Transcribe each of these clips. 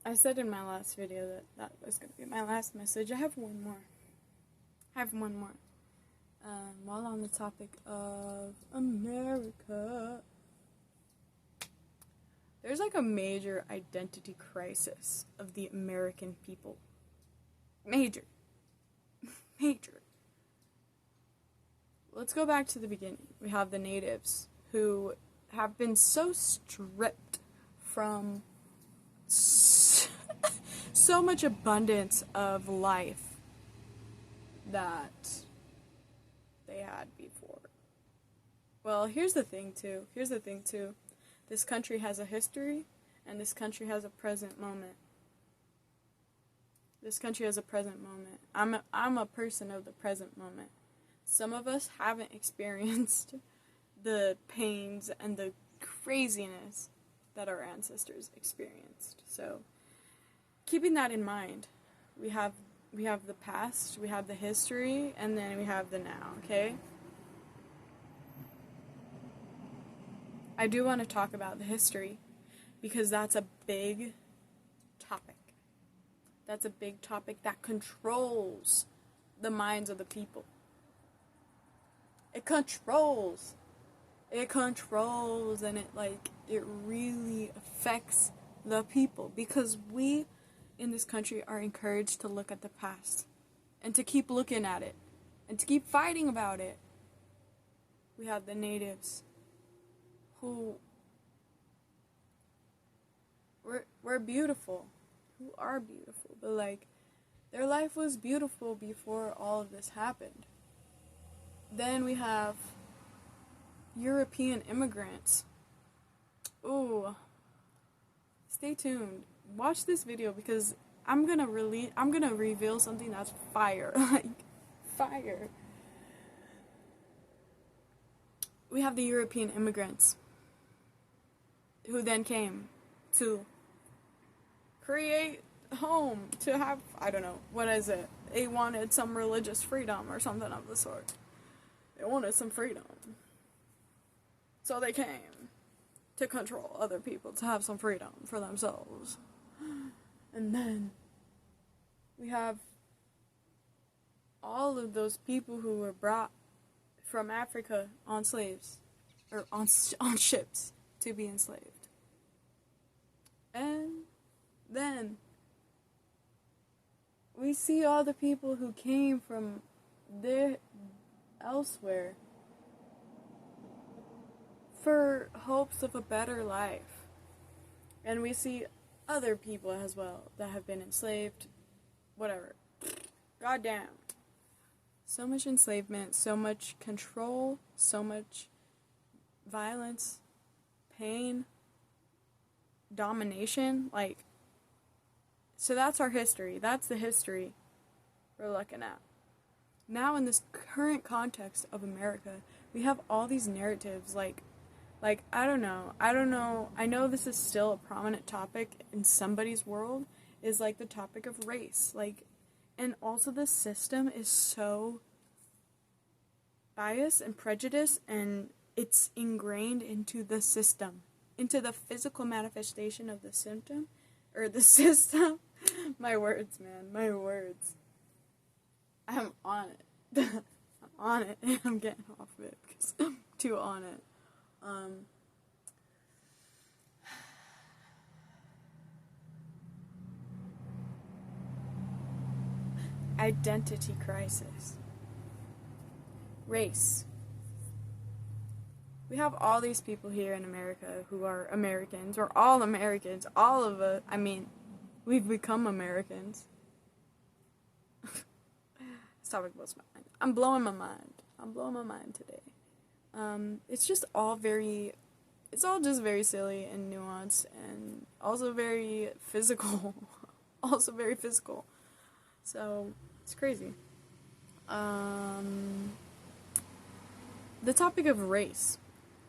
I said in my last video that that was going to be my last message. I have one more. While on the topic of America, there's like a major identity crisis of the American people. Major. Let's go back to the beginning. We have the natives who have been so stripped from so much abundance of life that they had before. Well, here's the thing too. This country has a history, and this country has a present moment. I'm a person of the present moment. Some of us haven't experienced the pains and the craziness that our ancestors experienced. So, keeping that in mind, we have the past, we have the history, and then we have the now, okay? I do want to talk about the history because that's a big topic. That's a big topic that controls the minds of the people. It controls, and it really affects the people because we in this country are encouraged to look at the past and to keep looking at it and to keep fighting about it. We have the natives who were beautiful, who are beautiful, but like their life was beautiful before all of this happened. Then we have European immigrants. Ooh. Stay tuned. Watch this video because I'm gonna reveal something that's fire. Like fire. We have the European immigrants who then came to create home, to have, I don't know, what is it? They wanted some religious freedom or something of the sort. They wanted some freedom. So they came to control other people, to have some freedom for themselves. And then we have all of those people who were brought from Africa on slaves, or on ships to be enslaved. And then we see all the people who came from there elsewhere for hopes of a better life. And we see other people as well that have been enslaved, whatever. Goddamn. So much enslavement, so much control, so much violence, pain, domination, like, so that's our history. That's the history we're looking at. Now in this current context of America, we have all these narratives like I don't know. I know this is still a prominent topic in somebody's world, is like the topic of race. Like, and also the system is so biased and prejudiced, and it's ingrained into the system, into the physical manifestation of the symptom, or the system. My words, man, my words. I'm on it. I'm on it, and I'm getting off of it because I'm too on it. Identity crisis. Race. We have all these people here in America who are Americans. We're all Americans. All of us. I mean, we've become Americans. This topic blows my mind. I'm blowing my mind today. It's just all it's all just very silly and nuanced and also very physical. So, it's crazy. The topic of race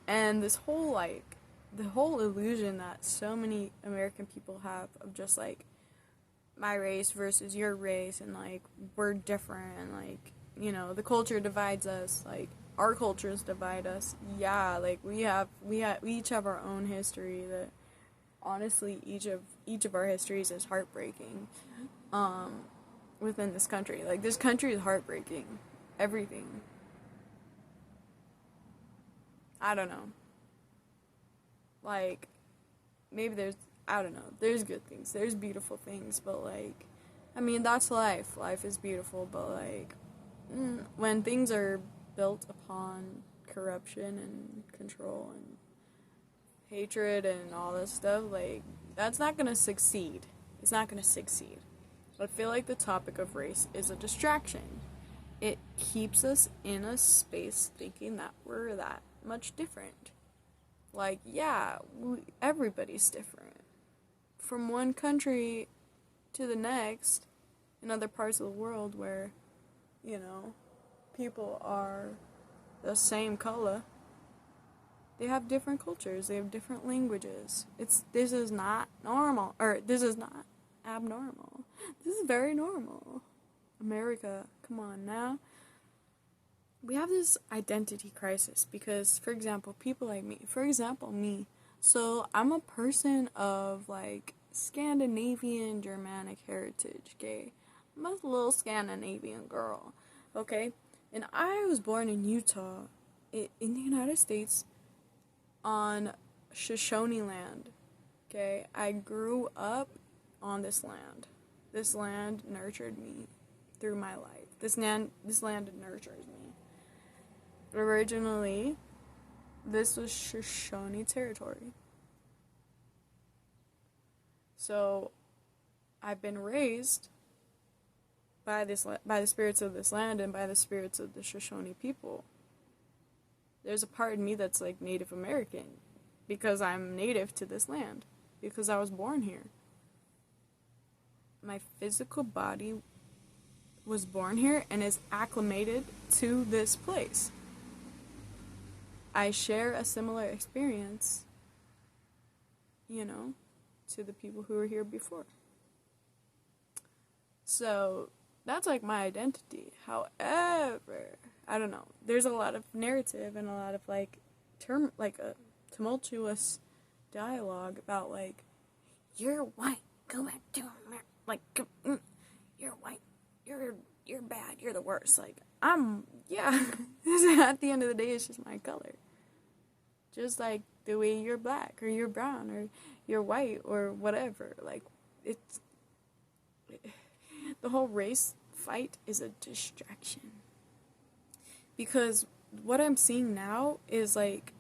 and this whole, like, the whole illusion that so many American people have of just, like, my race versus your race and, like, we're different and, like, you know, the culture divides us, like, our cultures divide us. Yeah, like, we each have our own history that honestly, each of our histories is heartbreaking. Within this country, like, this country is heartbreaking. Everything. I don't know. Like, maybe I don't know. There's good things. There's beautiful things, but like, I mean, that's life. Life is beautiful, but like, when things are built upon corruption and control and hatred and all this stuff, like, that's not gonna succeed. It's not gonna succeed. I feel like the topic of race is a distraction. It keeps us in a space thinking that we're that much different. Like, yeah, everybody's different. From one country to the next, in other parts of the world where, people are the same color, they have different cultures, they have different languages. This is not normal, or this is not abnormal. This is very normal. America, come on now. We have this identity crisis because, for example, people like me. For example, me. So, I'm a person of, like, Scandinavian Germanic heritage, okay? I'm a little Scandinavian girl, okay? And I was born in Utah, in the United States, on Shoshone land, okay? I grew up on this land. This land nurtured me through my life. This land nurtures me. Originally, this was Shoshone territory. So, I've been raised by the spirits of this land and by the spirits of the Shoshone people. There's a part in me that's like Native American because I'm native to this land, because I was born here. My physical body was born here and is acclimated to this place. I share a similar experience, to the people who were here before. So, that's like my identity. However, I don't know, there's a lot of narrative and a lot of like a tumultuous dialogue about like, you're white, go back to America. Like, you're white, you're bad, you're the worst. Like, at the end of the day, it's just my color. Just like the way you're black, or you're brown, or you're white, or whatever. Like, the whole race fight is a distraction. Because what I'm seeing now is like,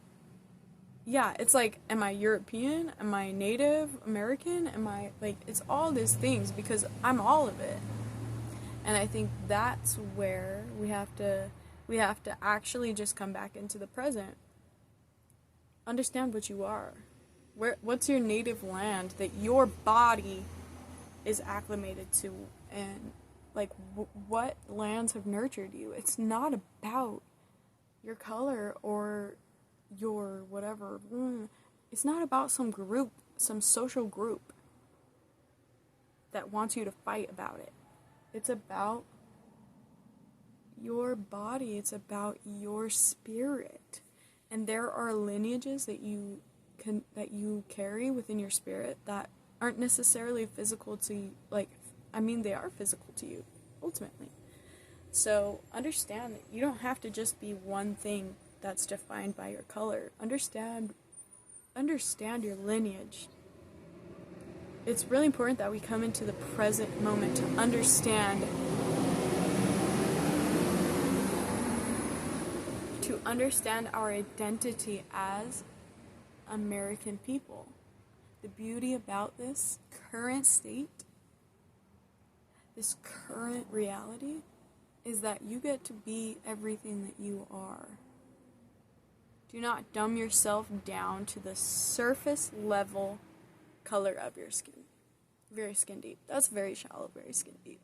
yeah, it's like, am I European? Am I Native American? Am I, like, it's all these things because I'm all of it. And I think that's where we have to actually just come back into the present. Understand what you are. What's your native land that your body is acclimated to, and like what lands have nurtured you. It's not about your color or your whatever. It's not about some group, some social group that wants you to fight about it. It's about your body. It's about your spirit. And there are lineages that you carry within your spirit that aren't necessarily physical to you. Like, I mean, they are physical to you, ultimately. So, understand that you don't have to just be one thing that's defined by your color. Understand your lineage. It's really important that we come into the present moment to understand our identity as American people. The beauty about this current state, this current reality, is that you get to be everything that you are. Do not dumb yourself down to the surface level color of your skin. Very skin deep. That's very shallow, very skin deep.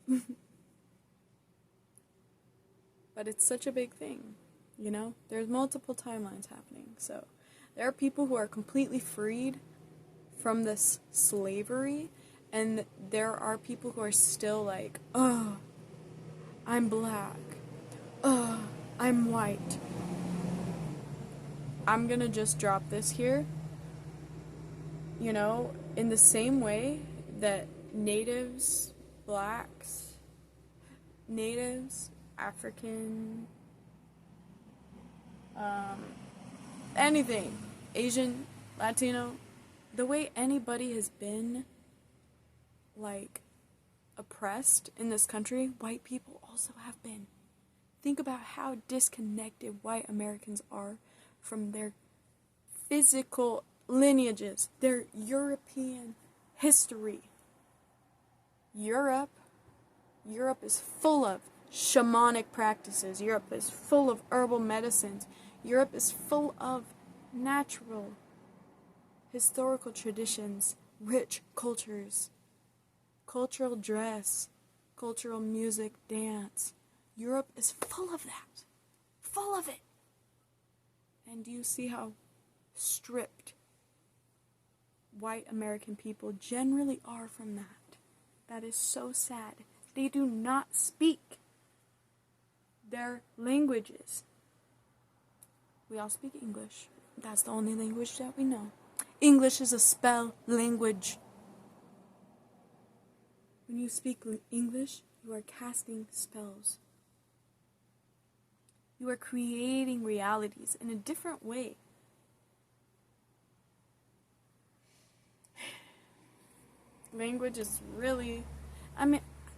But it's such a big thing, you know? There's multiple timelines happening. So there are people who are completely freed from this slavery, and there are people who are still like, oh, I'm black. Oh, I'm white. I'm gonna just drop this here. You know, in the same way that natives, blacks, natives, African, anything, Asian, Latino, the way anybody has been, like, oppressed in this country, white people also have been. Think about how disconnected white Americans are from their physical lineages, their European history. Europe is full of shamanic practices. Europe is full of herbal medicines. Europe is full of natural, historical traditions, rich cultures, cultural dress, cultural music, dance. Europe is full of that. Full of it. And do you see how stripped white American people generally are from that? That is so sad. They do not speak their languages. We all speak English. That's the only language that we know. English is a spell language. When you speak English, you are casting spells. You are creating realities in a different way. Language is really,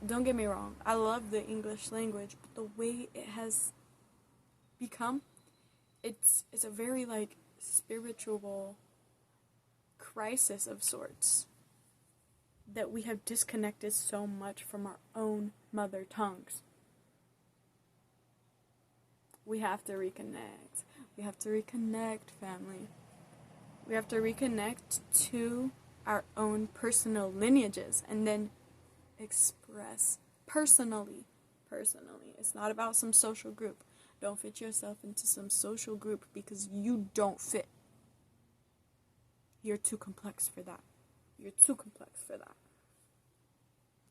don't get me wrong, I love the English language, but the way it has become, it's a very, like, spiritual crisis of sorts, that we have disconnected so much from our own mother tongues. We have to reconnect. We have to reconnect, family. We have to reconnect to our own personal lineages and then express personally. It's not about some social group. Don't fit yourself into some social group because you don't fit. You're too complex for that. You're too complex for that.